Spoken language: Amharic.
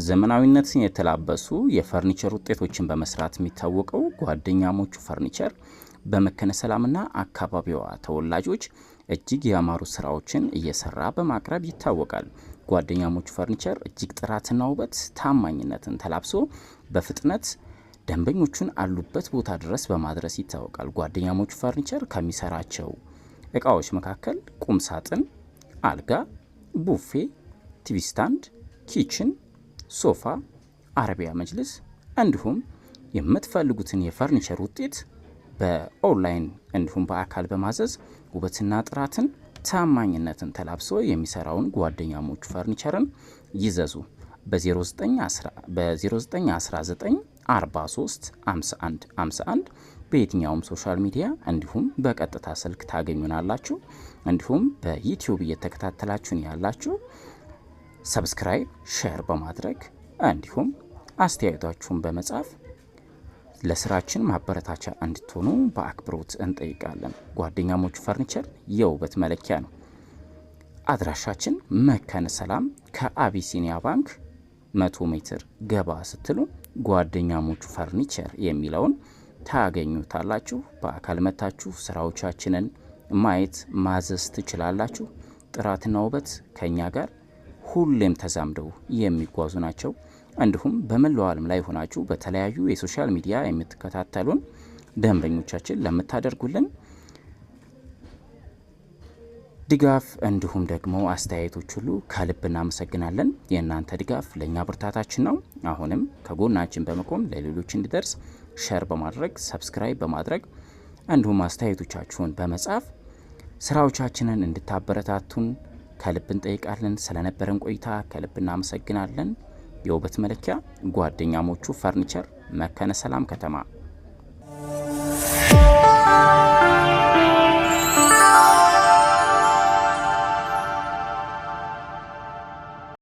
ዘመናዊነትን የተላበሱ የፈርኒቸር ውጤቶችን በመስራት የሚታወቀው ጓደኛሞቹ ፈርኒቸር በመከነ ሰላምና አካባቢዋ ተወላጆች እጅግ ያማሩ ስራዎችን እየሰራ በማቅረብ ይታወቃል። ጓደኛሞቹ ፈርኒቸር እጅግ ጥራትና ውበት ታማኝነትን ተላብሶ በፍጥነት ደንበኞቹን አሉበት ቦታ ድረስ በማድረስ ይታወቃል። ጓደኛሞቹ ፈርኒቸር ከሚሰራቸው እቃዎች መካከል ቁም ሳጥን፣ አልጋ፣ ቡፌ፣ ቲቪ ስታንድ፣ ኪችን፣ ሶፋ፣ አረቢያ መጅልስ እንዲሁም የምትፈልጉትን የፈርኒቸር ውጤት በኦንላይን እንዲሁም በአካል በማዘዝ ውበትና ጥራትን ታማኝነትን ተላብሶ የሚሰራውን ጓደኛሞቹ ፈርኒቸርን ይዘዙ። በ0919 43 51 51 በየትኛውም ሶሻል ሚዲያ እንዲሁም በቀጥታ ስልክ ታገኙናላችሁ። እንዲሁም በዩቲዩብ እየተከታተላችሁን ያላችሁ ሰብስክራይብ፣ ሼር በማድረግ እንዲሁም አስተያየታችሁን በመጻፍ ለስራችን ማበረታቻ እንድትሆኑ በአክብሮት እንጠይቃለን። ጓደኛሞቹ ፈርኒቸር የውበት መለኪያ ነው። አድራሻችን መካነ ሰላም ከአቢሲኒያ ባንክ 100 ሜትር ገባ ስትሉ ጓደኛሞቹ ፈርኒቸር የሚለውን ታገኙታላችሁ። በአካል መታችሁ ስራዎቻችንን ማየት ማዘዝ ትችላላችሁ። ጥራትና ውበት ከኛ ጋር ሁሌም ተዛምደው የሚጓዙ ናቸው። እንዲሁም በመላው ዓለም ላይ ሆናችሁ በተለያዩ የሶሻል ሚዲያ የምትከታተሉን ደንበኞቻችን ለምታደርጉልን ድጋፍ እንዲሁም ደግሞ አስተያየቶች ሁሉ ከልብ እናመሰግናለን። የእናንተ ድጋፍ ለእኛ ብርታታችን ነው። አሁንም ከጎናችን በመቆም ለሌሎች እንዲደርስ ሼር በማድረግ ሰብስክራይብ በማድረግ እንዲሁም አስተያየቶቻችሁን በመጻፍ ስራዎቻችንን እንድታበረታቱን ከልብ እንጠይቃለን። ስለነበረን ቆይታ ከልብ እናመሰግናለን። የውበት መለኪያ ጓደኛሞቹ ፈርኒቸር መካነ ሰላም ከተማ